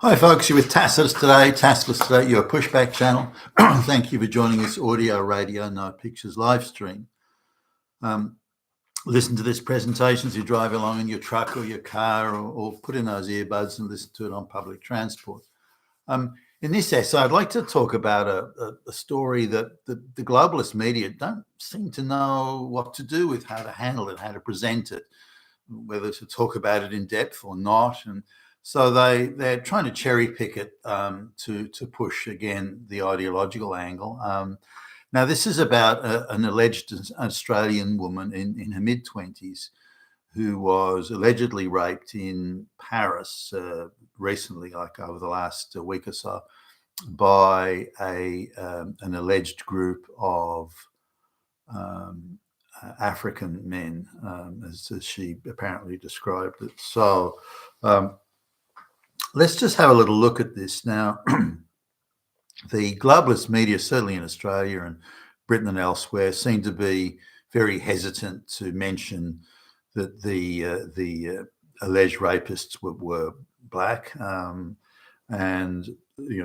Hi folks, you're with Tacitus today. Tacitus today, your pushback channel. Thank you for joining this audio, radio, no pictures live stream. Listen to this presentation as you drive along in your truck or your car, or put in those earbuds and listen to it on public transport. In this essay, I'd like to talk about a story that the globalist media don't seem to know what to do with, how to handle it, how to present it, whether to talk about it in depth or not. And so they're trying to cherry pick it to push, again, the ideological angle. Now, this is about an alleged Australian woman in her mid-20s who was allegedly raped in Paris recently, like over the last week or so, by an alleged group of African men, as she apparently described it. So let's just have a little look at this now. The globalist media, certainly in Australia and Britain and elsewhere, seem to be very hesitant to mention that the alleged rapists were black, and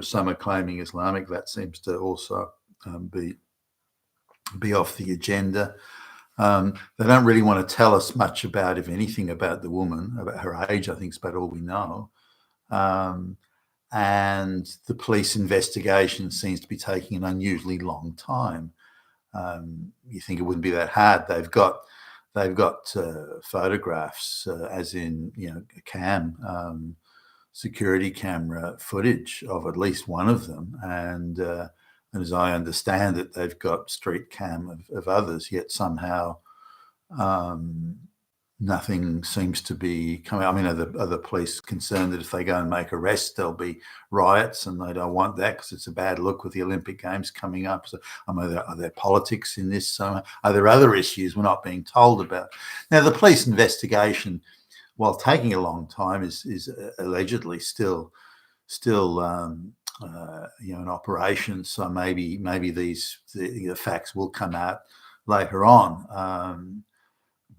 some are claiming Islamic. That seems to also be off the agenda. They don't really want to tell us much about, if anything, about the woman, about her age. I think is about all we know. And the police investigation seems to be taking an unusually long time. You think it wouldn't be that hard. They've got photographs, as in security camera footage of at least one of them, and as I understand it, they've got street cam of others. Yet somehow nothing seems to be coming. I mean, are the police concerned that if they go and make arrests, there'll be riots, and they don't want that because it's a bad look with the Olympic Games coming up? So, are there politics in this? Are there other issues we're not being told about? Now, the police investigation, while taking a long time, is allegedly still an operation. So maybe the facts will come out later on.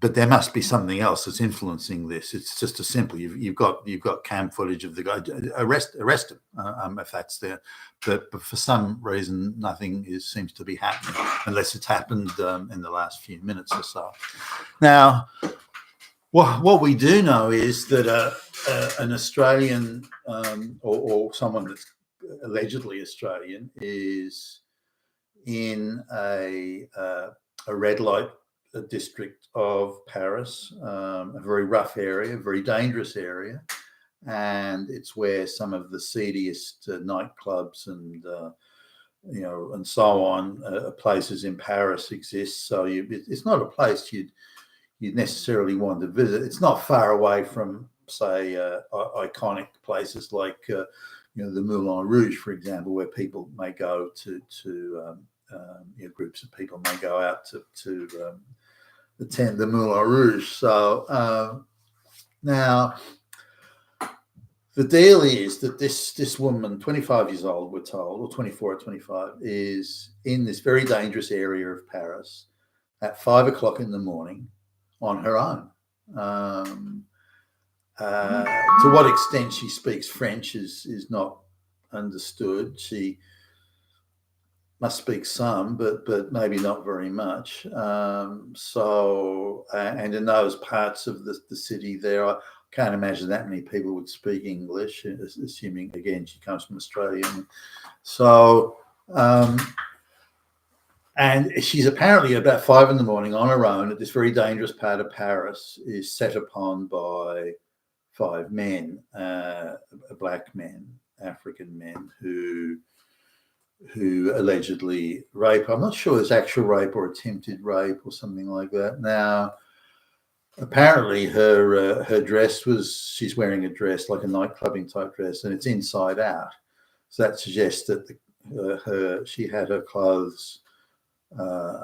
But there must be something else that's influencing this. It's just as simple. You've got cam footage of the guy. Arrest him if that's there. But for some reason, nothing seems to be happening, unless it's happened in the last few minutes or so. Now, what we do know is that an Australian or someone that's allegedly Australian is in a red light district of Paris, a very rough area, very dangerous area, and it's where some of the seediest nightclubs and and so on places in Paris exist. So it's not a place you'd necessarily want to visit. It's not far away from, say, iconic places like the Moulin Rouge, for example, where people may go to groups of people may go out to attend the Moulin Rouge. So now the deal is that this woman, 25 years old, we're told, or 24 or 25, is in this very dangerous area of Paris at 5 o'clock in the morning on her own. To what extent she speaks French is not understood. She must speak some, but maybe not very much. And in those parts of the city there, I can't imagine that many people would speak English, assuming, again, she comes from Australia. So, and she's apparently about 5 in the morning on her own at this very dangerous part of Paris, is set upon by 5 men, black men, African men, who allegedly rape. I'm not sure it's actual rape or attempted rape or something like that. Now, apparently her dress she's wearing a dress, like a nightclubbing type dress, and it's inside out. So that suggests that she had her clothes,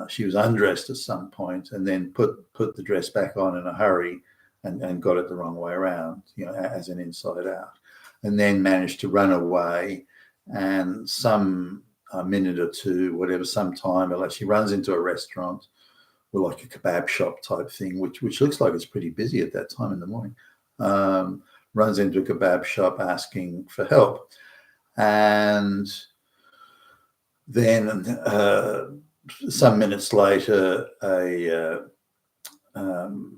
she was undressed at some point and then put the dress back on in a hurry and got it the wrong way around, as an inside out, and then managed to run away. And some minute or two, whatever, some time, like she runs into a restaurant or like a kebab shop type thing, which looks like it's pretty busy at that time in the morning. runs into a kebab shop asking for help. And then some minutes later,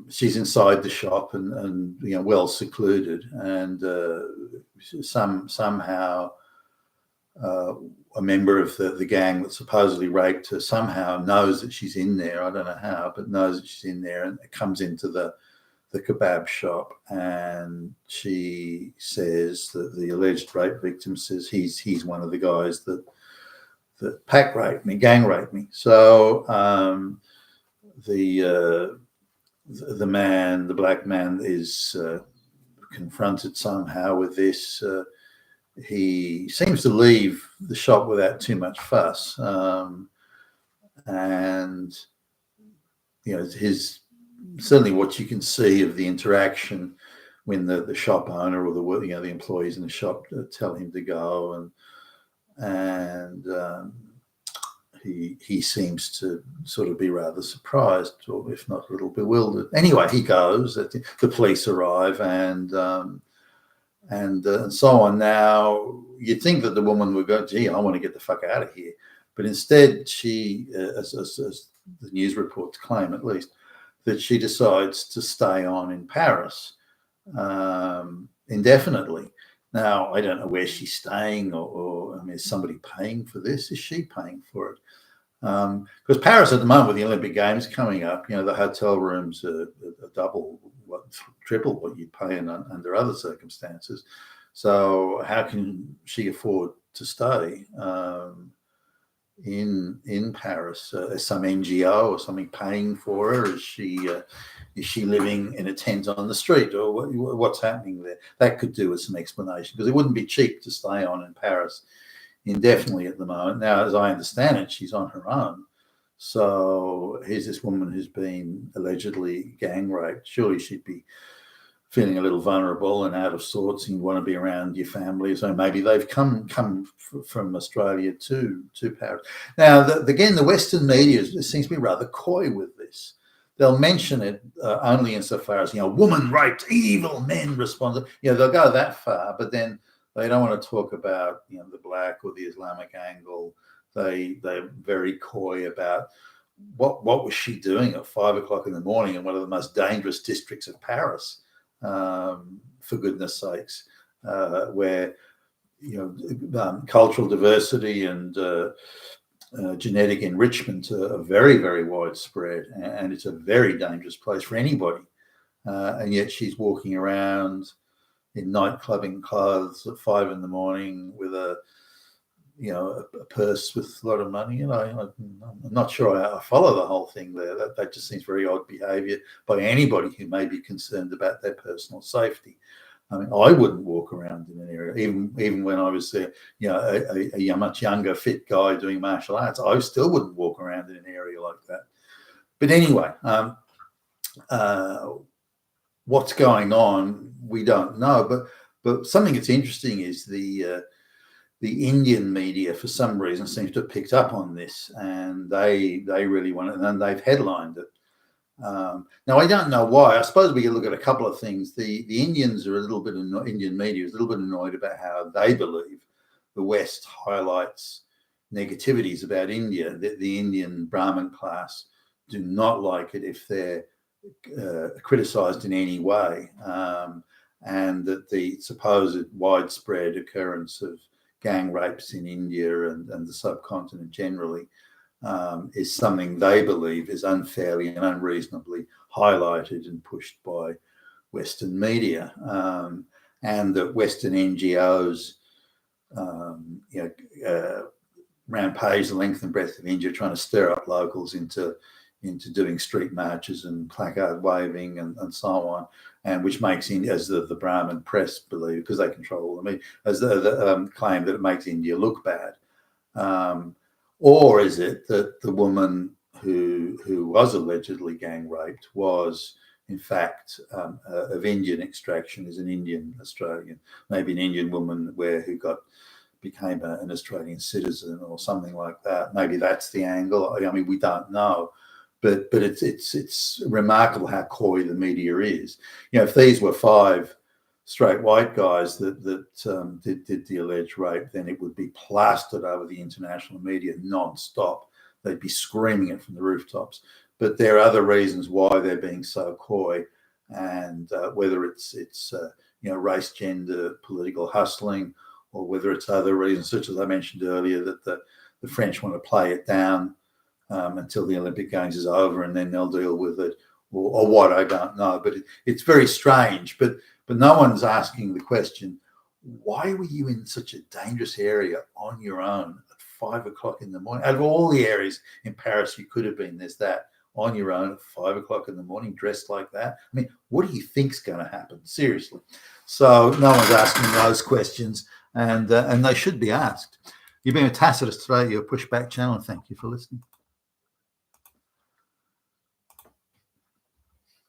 she's inside the shop and well secluded, and somehow a member of the gang that supposedly raped her somehow knows that she's in there. I don't know how, but knows that she's in there, and comes into the kebab shop, and she says that the alleged rape victim says he's one of the guys that pack raped me, gang raped me. So the black man is confronted somehow with this. He seems to leave the shop without too much fuss, and his certainly what you can see of the interaction when the shop owner or the employees in the shop tell him to go, and he seems to sort of be rather surprised, or if not a little bewildered. Anyway, he goes. The police arrive, and so on. Now, you'd think that the woman would go, gee, I want to get the fuck out of here. But instead, she, as the news reports claim at least, that she decides to stay on in Paris indefinitely. Now, I don't know where she's staying, or I mean, is somebody paying for this? Is she paying for it? Because Paris at the moment, with the Olympic Games coming up, the hotel rooms are double, triple what you'd pay under other circumstances. So how can she afford to stay in Paris? Is some NGO or something paying for her? Is she living in a tent on the street, or what's happening there? That could do with some explanation, because it wouldn't be cheap to stay on in Paris indefinitely at the moment. Now, as I understand it, she's on her own. So here's this woman who's been allegedly gang raped. Surely she'd be feeling a little vulnerable and out of sorts, and you want to be around your family. So maybe they've come from Australia to Paris. Now, again, the Western media seems to be rather coy with this. They'll mention it only insofar as, woman raped, evil men responded. They'll go that far, but then they don't want to talk about, the black or the Islamic angle. They're very coy about what was she doing at 5 o'clock in the morning in one of the most dangerous districts of Paris, for goodness sakes, where cultural diversity and genetic enrichment are very, very widespread, and it's a very dangerous place for anybody. And yet she's walking around in nightclubbing clothes at 5 in the morning with a purse with a lot of money. I'm not sure I follow the whole thing there. That just seems very odd behaviour by anybody who may be concerned about their personal safety. I mean, I wouldn't walk around in an area, even when I was a much younger, fit guy doing martial arts. I still wouldn't walk around in an area like that. But anyway, what's going on, we don't know. But something that's interesting is the Indian media, for some reason, seems to have picked up on this, and they really want it, and they've headlined it. Now, I don't know why. I suppose we can look at a couple of things. The Indians are a little bit Indian media is a little bit annoyed about how they believe the West highlights negativities about India. The Indian Brahmin class do not like it if they're criticised in any way, and that the supposed widespread occurrence of gang rapes in India and the subcontinent generally is something they believe is unfairly and unreasonably highlighted and pushed by Western media, and that Western NGOs rampage the length and breadth of India, trying to stir up locals into doing street marches and placard waving and so on, and which makes India, as the Brahmin press believe, because they control the media, as the claim that it makes India look bad. Or is it that the woman who was allegedly gang raped was, in fact, of Indian extraction, is an Indian Australian, maybe an Indian woman who became an Australian citizen or something like that? Maybe that's the angle. I mean, we don't know. But it's remarkable how coy the media is. If these were five straight white guys that did the alleged rape, then it would be plastered over the international media non-stop. They'd be screaming it from the rooftops. But there are other reasons why they're being so coy, and whether it's race, gender, political hustling, or whether it's other reasons, such as I mentioned earlier, that the French want to play it down until the Olympic Games is over, and then they'll deal with it, or what, I don't know. But it's very strange. But no one's asking the question, why were you in such a dangerous area on your own at 5 o'clock in the morning? Out of all the areas in Paris you could have been, there's that, on your own at 5 o'clock in the morning, dressed like that. I mean, what do you think's going to happen? Seriously. So no one's asking those questions, and they should be asked. You've been with Tacitus today, your Pushback channel, and thank you for listening.